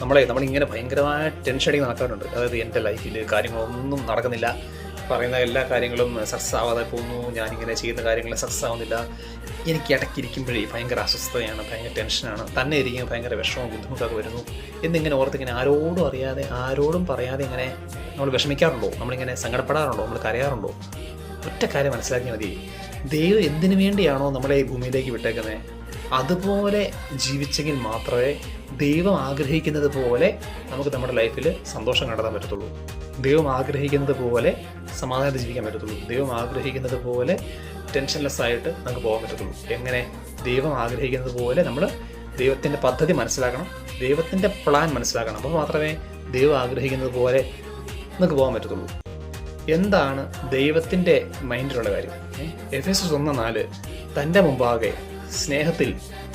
നമ്മളിങ്ങനെ ഭയങ്കരമായ ടെൻഷൻ അടിച്ച് നടക്കാറുണ്ട്. അതായത് എൻ്റെ ലൈഫിൽ കാര്യങ്ങളൊന്നും നടക്കുന്നില്ല, പറയുന്ന എല്ലാ കാര്യങ്ങളും സക്സസ് ആവാതെ പോകുന്നു, ഞാനിങ്ങനെ ചെയ്യുന്ന കാര്യങ്ങൾ സക്സസ് ആവുന്നില്ല, എനിക്ക് ഇടയ്ക്കിരിക്കുമ്പോഴേ ഭയങ്കര അസ്വസ്ഥതയാണ്, ഭയങ്കര ടെൻഷനാണ്, തന്നെ ഇരിക്കുമ്പോൾ ഭയങ്കര വിഷമവും ബുദ്ധിമുട്ടൊക്കെ വരുന്നു എന്നിങ്ങനെ ഓർത്തിങ്ങനെ ആരോടും അറിയാതെ ആരോടും പറയാതെ ഇങ്ങനെ നമ്മൾ വിഷമിക്കാറുണ്ടോ? നമ്മളിങ്ങനെ സങ്കടപ്പെടാറുണ്ടോ? നമ്മൾ കരയാറുണ്ടോ? ഒറ്റ കാര്യം മനസ്സിലാക്കിയാൽ മതി, ദൈവം എന്തിനു വേണ്ടിയാണോ നമ്മളെ ഈ ഭൂമിയിലേക്ക് വിട്ടേക്കുന്നത് അതുപോലെ ജീവിച്ചെങ്കിൽ മാത്രമേ ദൈവം ആഗ്രഹിക്കുന്നത് പോലെ നമുക്ക് നമ്മുടെ ലൈഫിൽ സന്തോഷം കണ്ടെത്താൻ പറ്റത്തുള്ളൂ. ദൈവം ആഗ്രഹിക്കുന്നത് പോലെ സമാധാനത്തിൽ ജീവിക്കാൻ പറ്റത്തുള്ളൂ. ദൈവം ആഗ്രഹിക്കുന്നത് പോലെ ടെൻഷൻലെസ് ആയിട്ട് നമുക്ക് പോകാൻ പറ്റത്തുള്ളൂ. എങ്ങനെ? ദൈവം ആഗ്രഹിക്കുന്നത് പോലെ നമ്മൾ ദൈവത്തിൻ്റെ പദ്ധതി മനസ്സിലാക്കണം, ദൈവത്തിൻ്റെ പ്ലാൻ മനസ്സിലാക്കണം. അപ്പോൾ മാത്രമേ ദൈവം ആഗ്രഹിക്കുന്നത് പോലെ നമുക്ക് പോകാൻ പറ്റത്തുള്ളൂ. എന്താണ് ദൈവത്തിൻ്റെ മൈൻഡിലുള്ള കാര്യം? എഫേസ്യർ 1:4 തൻ്റെ മുമ്പാകെ സ്നേഹത്തിൽ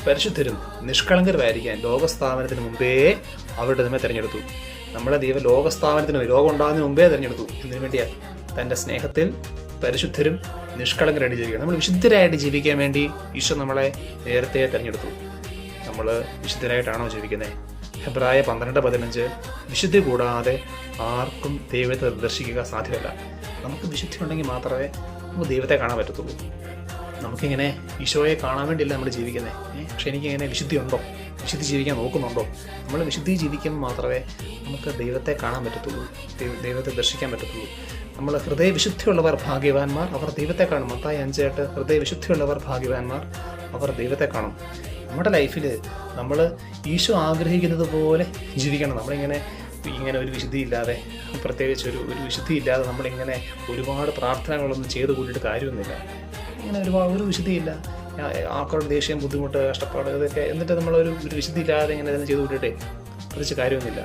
പരിശുദ്ധരും നിഷ്കളങ്കരുമായിരിക്കാൻ ലോകസ്ഥാപനത്തിന് മുമ്പേ അവരുടെ നമ്മെ തിരഞ്ഞെടുത്തു. നമ്മളെ ദൈവം ലോകം ഉണ്ടാകുന്നതിന് മുമ്പേ തിരഞ്ഞെടുത്തു. എന്തിനു വേണ്ടിയാ? തൻ്റെ സ്നേഹത്തിൽ പരിശുദ്ധരും നിഷ്കളങ്കരായിട്ട് ജീവിക്കണം. നമ്മൾ വിശുദ്ധരായിട്ട് ജീവിക്കാൻ വേണ്ടി ഈശോ നമ്മളെ നേരത്തെ തിരഞ്ഞെടുത്തു. നമ്മൾ വിശുദ്ധരായിട്ടാണോ ജീവിക്കുന്നത്? ഹെബ്രായ 12:15 വിശുദ്ധി കൂടാതെ ആർക്കും ദൈവത്തെ ദർശിക്കുക സാധ്യമല്ല. നമുക്ക് വിശുദ്ധി ഉണ്ടെങ്കിൽ മാത്രമേ നമുക്ക് ദൈവത്തെ കാണാൻ പറ്റത്തുള്ളൂ. നമുക്കിങ്ങനെ ഈശോയെ കാണാൻ വേണ്ടിയല്ല നമ്മൾ ജീവിക്കുന്നത്. പക്ഷെ എനിക്കിങ്ങനെ വിശുദ്ധി ഉണ്ടോ? വിശുദ്ധി ജീവിക്കാൻ നോക്കുന്നുണ്ടോ? നമ്മൾ വിശുദ്ധി ജീവിക്കുമ്പോൾ മാത്രമേ നമുക്ക് ദൈവത്തെ കാണാൻ പറ്റത്തുള്ളൂ, ദൈവത്തെ ദർശിക്കാൻ പറ്റത്തുള്ളൂ. നമ്മൾ ഹൃദയവിശുദ്ധിയുള്ളവർ ഭാഗ്യവാന്മാർ, അവർ ദൈവത്തെ കാണും. മത്തായി 5:8 ഹൃദയവിശുദ്ധിയുള്ളവർ ഭാഗ്യവാന്മാർ, അവർ ദൈവത്തെ കാണും. നമ്മുടെ ലൈഫിൽ നമ്മൾ ഈശോ ആഗ്രഹിക്കുന്നത് പോലെ ജീവിക്കണം. നമ്മളിങ്ങനെ ഒരു വിശുദ്ധിയില്ലാതെ, പ്രത്യേകിച്ച് ഒരു വിശുദ്ധിയില്ലാതെ നമ്മളിങ്ങനെ ഒരുപാട് പ്രാർത്ഥനകളൊന്നും ചെയ്ത് കൂട്ടിയിട്ട് കാര്യമൊന്നുമില്ല. ഇങ്ങനെ ഒരു വിശുദ്ധിയില്ല, ആൾക്കാരുടെ ദേഷ്യം, ബുദ്ധിമുട്ട്, കഷ്ടപ്പാട്, ഇതൊക്കെ എന്നിട്ട് നമ്മളൊരു വിശുദ്ധിയില്ലാതെ ഇങ്ങനെ തന്നെ ചെയ്ത് കൂട്ടിയിട്ടേ പ്രത്യേകിച്ച് കാര്യമൊന്നുമില്ല.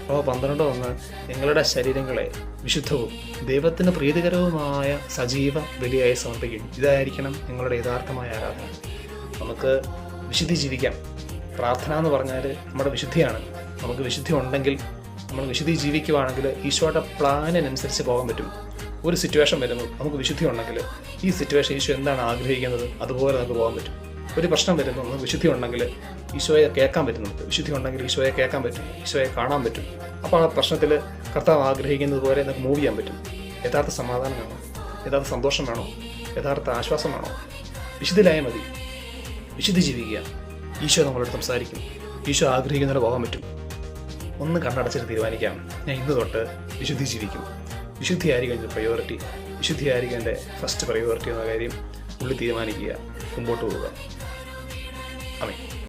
അപ്പോൾ 12:1 നിങ്ങളുടെ ശരീരങ്ങളെ വിശുദ്ധവും ദൈവത്തിന് പ്രീതികരവുമായ സജീവ ബലിയായി സമർപ്പിക്കും. ഇതായിരിക്കണം നിങ്ങളുടെ യഥാർത്ഥമായ ആരാധന. നമുക്ക് വിശുദ്ധി ജീവിക്കാം. പ്രാർത്ഥന എന്ന് പറഞ്ഞാൽ നമ്മുടെ വിശുദ്ധിയാണ്. നമുക്ക് വിശുദ്ധി ഉണ്ടെങ്കിൽ, നമ്മൾ വിശുദ്ധി ജീവിക്കുവാണെങ്കിൽ ഈശോയുടെ പ്ലാനിനനുസരിച്ച് പോകാൻ പറ്റും. ഒരു സിറ്റുവേഷൻ വരുമ്പോൾ നമുക്ക് വിശുദ്ധി ഉണ്ടെങ്കിൽ ഈ സിറ്റുവേഷൻ ഈശോ എന്താണ് ആഗ്രഹിക്കുന്നത് അതുപോലെ നമുക്ക് പോകാൻ പറ്റും. ഒരു പ്രശ്നം വരുമ്പോൾ നമുക്ക് വിശുദ്ധി ഉണ്ടെങ്കിൽ ഈശോയെ കേൾക്കാൻ പറ്റും. നമുക്ക് വിശുദ്ധി ഉണ്ടെങ്കിൽ ഈശോയെ കേൾക്കാൻ പറ്റും, ഈശോയെ കാണാൻ പറ്റും. അപ്പോൾ ആ പ്രശ്നത്തിൽ കർത്താവ് ആഗ്രഹിക്കുന്നത് പോലെ നമുക്ക് മൂവ് ചെയ്യാൻ പറ്റും. യഥാർത്ഥ സമാധാനം വേണോ? യഥാർത്ഥ സന്തോഷം വേണോ? യഥാർത്ഥ ആശ്വാസം വേണോ? വിശുദ്ധിയിലായാൽ മതി. വിശുദ്ധി ജീവിക്കുക. ഈശോ നമ്മളോട് സംസാരിക്കും. ഈശോ ആഗ്രഹിക്കുന്നതിന് പോകാൻ പറ്റും. ഒന്ന് കണ്ണടച്ചിട്ട് തീരുമാനിക്കാം, ഞാൻ ഇന്ന് തൊട്ട് വിശുദ്ധി ജീവിക്കും. വിശുദ്ധിയായിരിക്കും എൻ്റെ പ്രയോറിറ്റി. വിശുദ്ധിയായിരിക്കും എൻ്റെ ഫസ്റ്റ് പ്രയോറിറ്റി എന്ന കാര്യം ഉള്ളിൽ തീരുമാനിക്കുക. മുമ്പോട്ട് പോവുക.